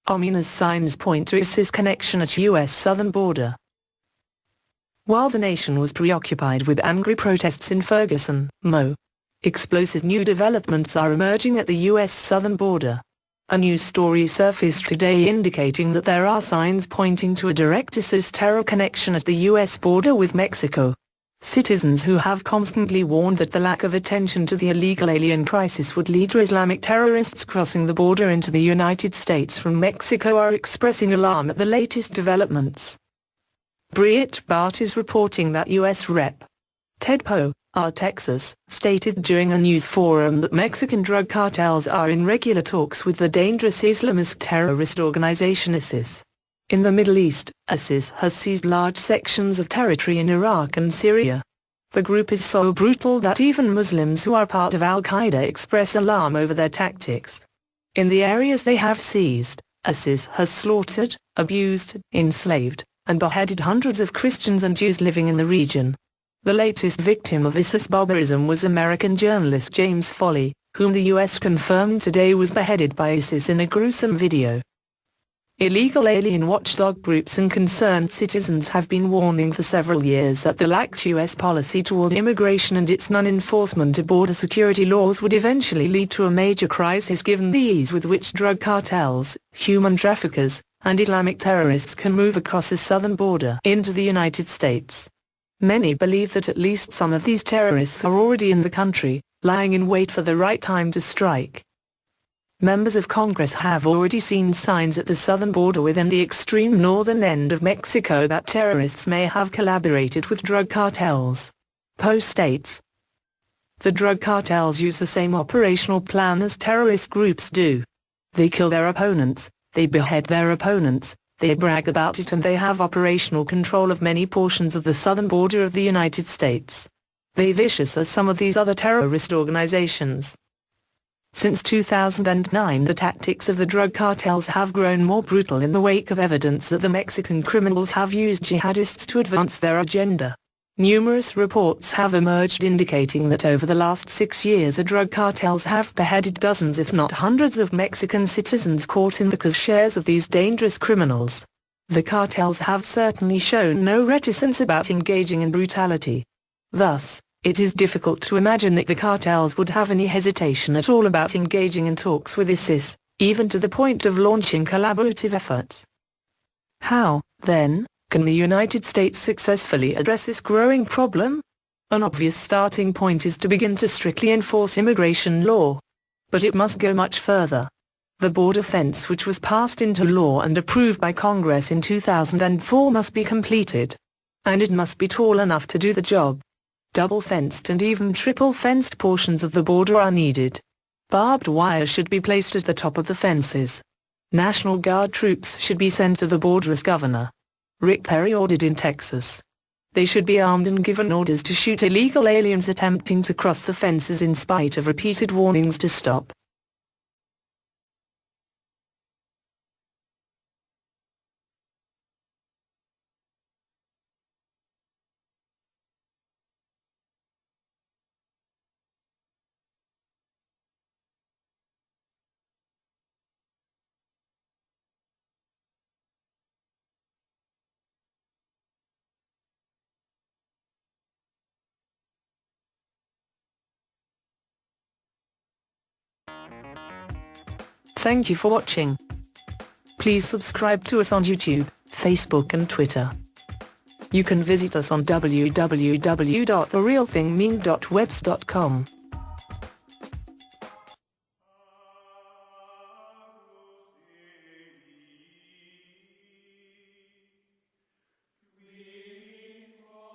Ominous signs point to ISIS connection at U.S. southern border. While the nation was preoccupied with angry protests in Ferguson, Mo, explosive new developments are emerging at the U.S. southern border. A news story surfaced today indicating that there are signs pointing to a direct ISIS terror connection at the U.S. border with Mexico. Citizens who have constantly warned that the lack of attention to the illegal alien crisis would lead to Islamic terrorists crossing the border into the United States from Mexico are expressing alarm at the latest developments. Breitbart is reporting that U.S. Rep. Ted Poe, R. Texas, stated during a news forum that Mexican drug cartels are in regular talks with the dangerous Islamist terrorist organization ISIS. In the Middle East, ISIS has seized large sections of territory in Iraq and Syria. The group is so brutal that even Muslims who are part of al-Qaeda express alarm over their tactics. In the areas they have seized, ISIS has slaughtered, abused, enslaved, and beheaded hundreds of Christians and Jews living in the region. The latest victim of ISIS barbarism was American journalist James Foley, whom the U.S. confirmed today was beheaded by ISIS in a gruesome video. Illegal alien watchdog groups and concerned citizens have been warning for several years that the lax U.S. policy toward immigration and its non-enforcement of border security laws would eventually lead to a major crisis given the ease with which drug cartels, human traffickers, and Islamic terrorists can move across the southern border into the United States. Many believe that at least some of these terrorists are already in the country, lying in wait for the right time to strike. Members of Congress have already seen signs at the southern border within the extreme northern end of Mexico that terrorists may have collaborated with drug cartels. Poe states, "The drug cartels use the same operational plan as terrorist groups do. They kill their opponents, they behead their opponents, they brag about it, and they have operational control of many portions of the southern border of the United States. They vicious as some of these other terrorist organizations." Since 2009, the tactics of the drug cartels have grown more brutal in the wake of evidence that the Mexican criminals have used jihadists to advance their agenda. Numerous reports have emerged indicating that over the last 6 years the drug cartels have beheaded dozens if not hundreds of Mexican citizens caught in the shares of these dangerous criminals. The cartels have certainly shown no reticence about engaging in brutality. Thus, it is difficult to imagine that the cartels would have any hesitation at all about engaging in talks with ISIS, even to the point of launching collaborative efforts. How, then, can the United States successfully address this growing problem? An obvious starting point is to begin to strictly enforce immigration law. But it must go much further. The border fence, which was passed into law and approved by Congress in 2004, must be completed. And it must be tall enough to do the job. Double-fenced and even triple-fenced portions of the border are needed. Barbed wire should be placed at the top of the fences. National Guard troops should be sent to the border as Governor Rick Perry ordered in Texas. They should be armed and given orders to shoot illegal aliens attempting to cross the fences in spite of repeated warnings to stop. Thank you for watching. Please subscribe to us on YouTube, Facebook and Twitter. You can visit us on www.therealthingmeme.webs.com.